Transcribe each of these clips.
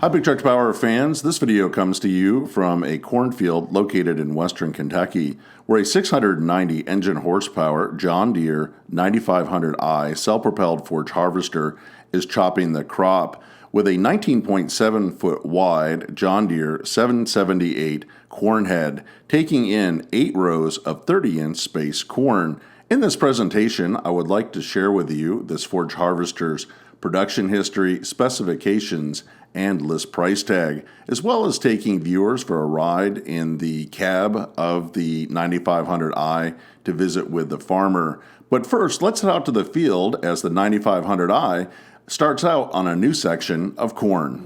Hi, Big Tractor Power fans. This video comes to you from a cornfield located in western Kentucky, where a 690 engine horsepower John Deere 9500i self-propelled forage harvester is chopping the crop with a 19.7 foot wide John Deere 778 corn head, taking in 8 rows of 30-inch space corn. In this presentation, I would like to share with you this forage harvester's production history, specifications, and list price tag, as well as taking viewers for a ride in the cab of the 9500i to visit with the farmer. But first, let's head out to the field as the 9500i starts out on a new section of corn.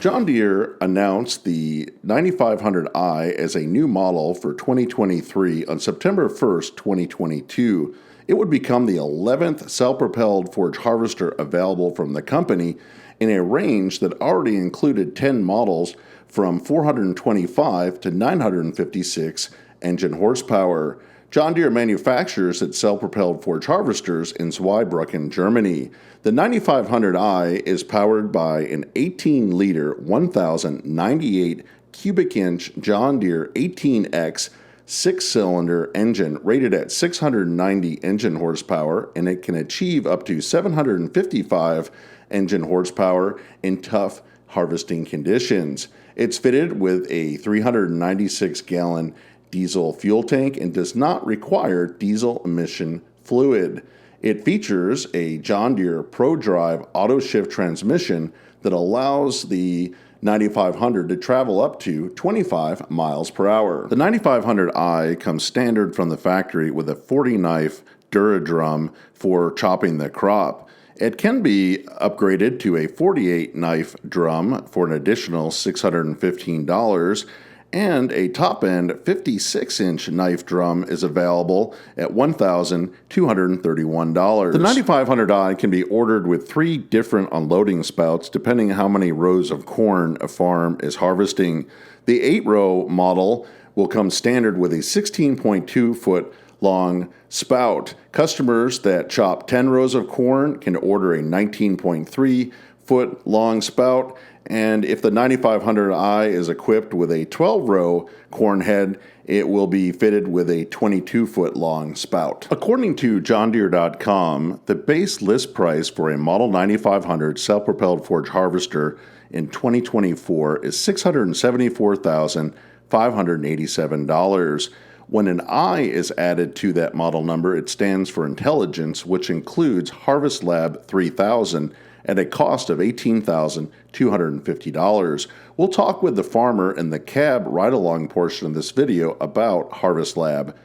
John Deere announced the 9500i as a new model for 2023 on September 1st, 2022. It would become the 11th self-propelled forage harvester available from the company in a range that already included 10 models from 425 to 956 engine horsepower. John Deere manufactures its self-propelled forage harvesters in Zweibrücken, Germany. The 9500i is powered by an 18-liter, 1,098 cubic inch John Deere 18X 6-cylinder engine rated at 690 engine horsepower, and it can achieve up to 755 engine horsepower in tough harvesting conditions. It's fitted with a 396-gallon diesel fuel tank and does not require diesel emission fluid. It features a John Deere ProDrive auto shift transmission that allows the 9500 to travel up to 25 miles per hour. The 9500i comes standard from the factory with a 40-knife DEERE drum for chopping the crop. It can be upgraded to a 48-knife drum for an additional $615, and a top-end 56-inch knife drum is available at $1,231. The 9500i can be ordered with 3 different unloading spouts depending on how many rows of corn a farm is harvesting. The 8-row model will come standard with a 16.2-foot long spout. Customers that chop 10 rows of corn can order a 19.3-foot long spout, and if the 9500i is equipped with a 12-row corn head, it will be fitted with a 22-foot long spout. According to JohnDeere.com, the base list price for a Model 9500 self-propelled forage harvester in 2024 is $674,587. When an I is added to that model number, it stands for intelligence, which includes Harvest Lab 3000 at a cost of $18,250. We'll talk with the farmer in the cab ride-along portion of this video about Harvest Lab.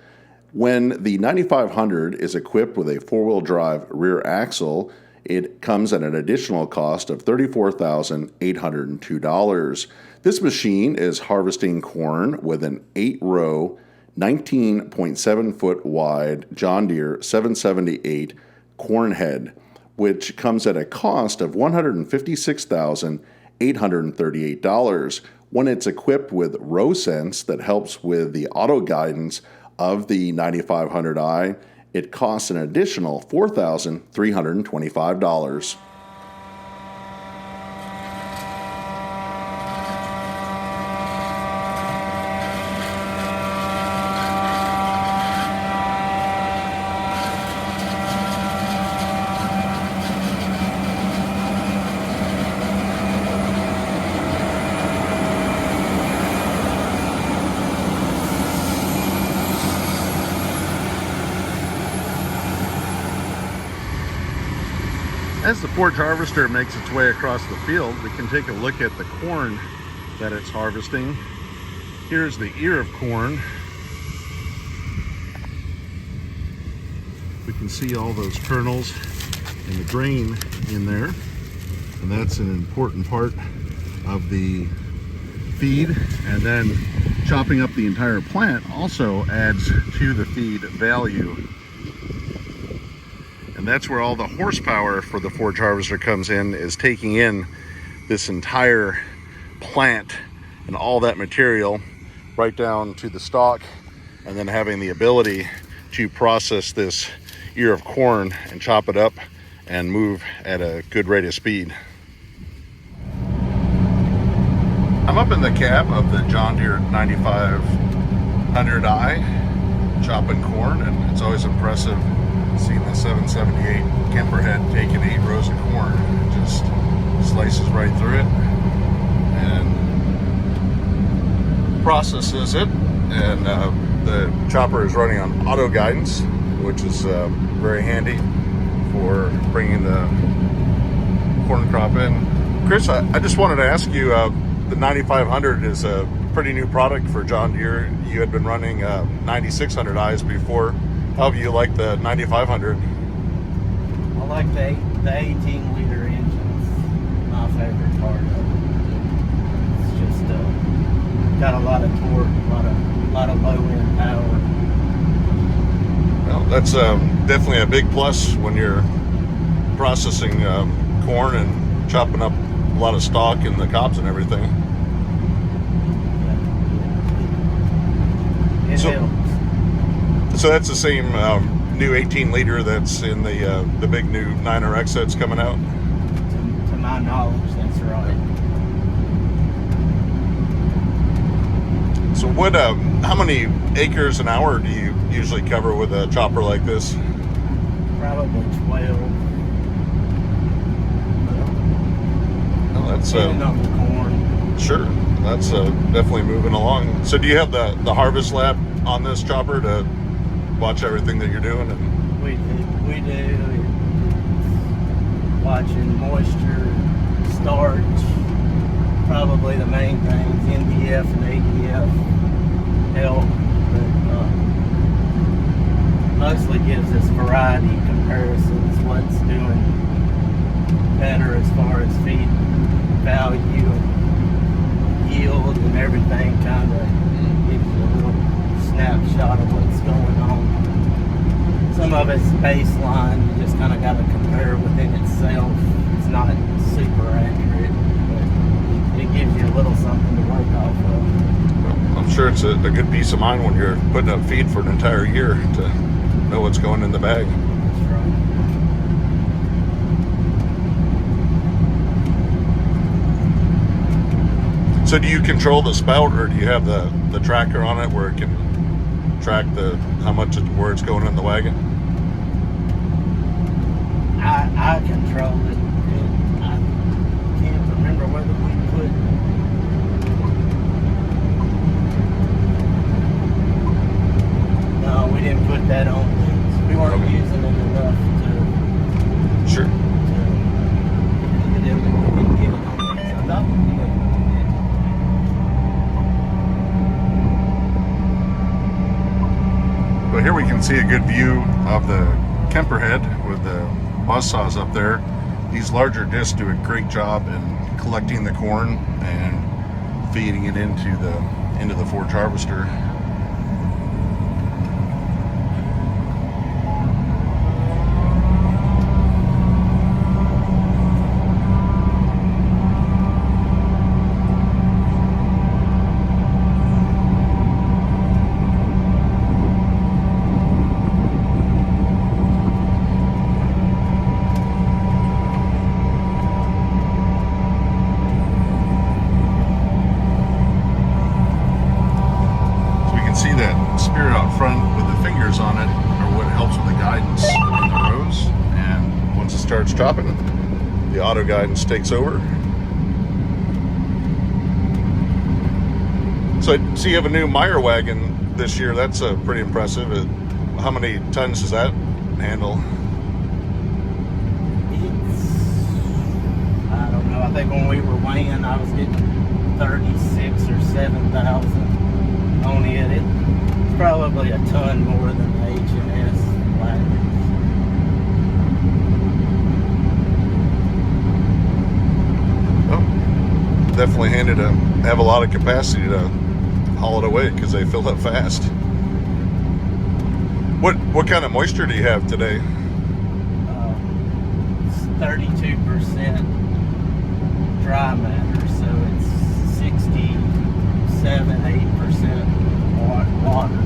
When the 9500 is equipped with a 4-wheel drive rear axle, it comes at an additional cost of $34,802. This machine is harvesting corn with an 8-row, 19.7-foot wide John Deere 778 corn head, which comes at a cost of $156,838. When it's equipped with row sense that helps with the auto guidance of the 9500i, it costs an additional $4,325. As the Forage Harvester makes its way across the field, we can take a look at the corn that it's harvesting. Here's the ear of corn. We can see all those kernels and the grain in there, and that's an important part of the feed. And then chopping up the entire plant also adds to the feed value. And that's where all the horsepower for the Forage Harvester comes in, is taking in this entire plant and all that material right down to the stalk, and then having the ability to process this ear of corn and chop it up and move at a good rate of speed. I'm up in the cab of the John Deere 9500i chopping corn, and it's always impressive seeing the 778 Kemper head taking 8 rows of corn. It just slices right through it and processes it. And the chopper is running on auto guidance, which is very handy for bringing the corn crop in. Chris, I just wanted to ask you, the 9500 is a pretty new product for John Deere. You had been running 9600i's before. How do you like the 9500? I like the 18-liter engine's my favorite part of it. It's just got a lot of torque, a lot of low-end power. Well, that's definitely a big plus when you're processing corn and chopping up a lot of stalk and the cobs and everything. Yeah. It helps. So that's the same new 18-liter that's in the big new 9RX that's coming out? To my knowledge, that's right. So what? How many acres an hour do you usually cover with a chopper like this? Probably 12. Well, that's depending on the corn. Sure, that's definitely moving along. So do you have the harvest lab on this chopper to watch everything that you're doing? And We do. Watching moisture, starch, probably the main things. NDF and ADF help, but mostly gives us variety comparisons, what's doing better as far as feed value and yield and everything. Kind of gives you a little snapshot of what's going on. Some of it's baseline, you just kind of got to compare within itself. It's not super accurate, but it gives you a little something to work off of. I'm sure it's a good peace of mind when you're putting up feed for an entire year to know what's going in the bag. That's right. So do you control the spout, or do you have the tracker on it where it can track where it's going in the wagon? I control it. I can't remember whether we put we didn't put that on. We weren't using it enough to Sure. get it on things. I thought we did. Well, here we can see a good view of the Kemper head with the buzz saws up there. These larger discs do a great job in collecting the corn and feeding it into the Forage Harvester. starts chopping, the auto guidance takes over. So I see you have a new Meyer wagon this year. That's pretty impressive. How many tons does that handle? I don't know. I think when we were weighing, I was getting 36 or 7,000 on it. It's probably a ton more than the H&S wagons. Well, definitely have a lot of capacity to haul it away because they fill up fast. What kind of moisture do you have today? It's 32% dry matter, so it's 67-8% water.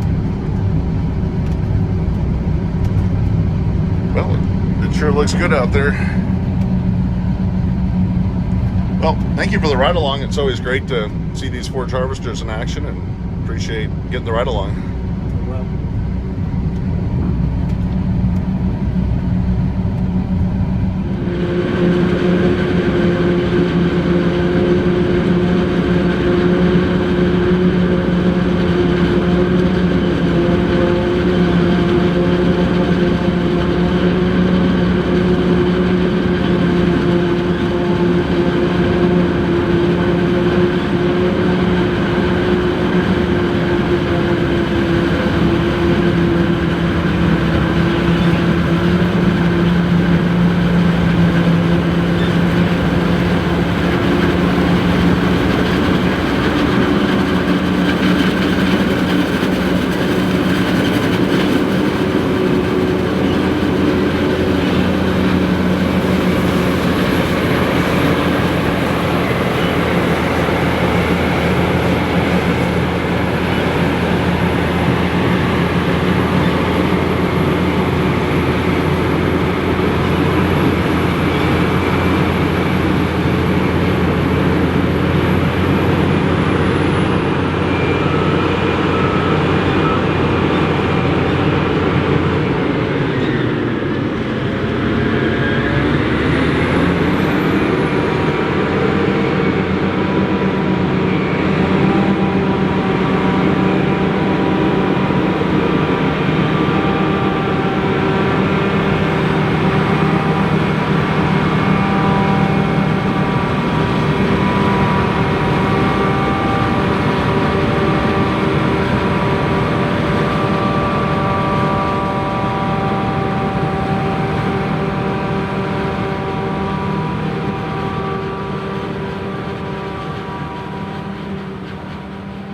Well, it sure looks good out there. Well, thank you for the ride along. It's always great to see these Forage Harvesters in action, and appreciate getting the ride along. Well,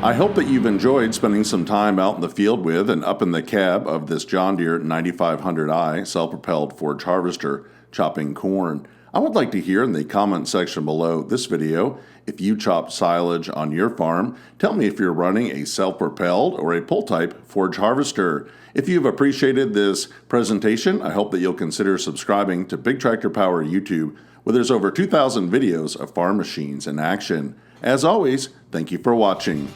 I hope that you've enjoyed spending some time out in the field with and up in the cab of this John Deere 9500i self-propelled Forage Harvester chopping corn. I would like to hear in the comment section below this video if you chop silage on your farm. Tell me if you're running a self-propelled or a pull-type Forage Harvester. If you've appreciated this presentation, I hope that you'll consider subscribing to Big Tractor Power YouTube, where there's over 2,000 videos of farm machines in action. As always, thank you for watching.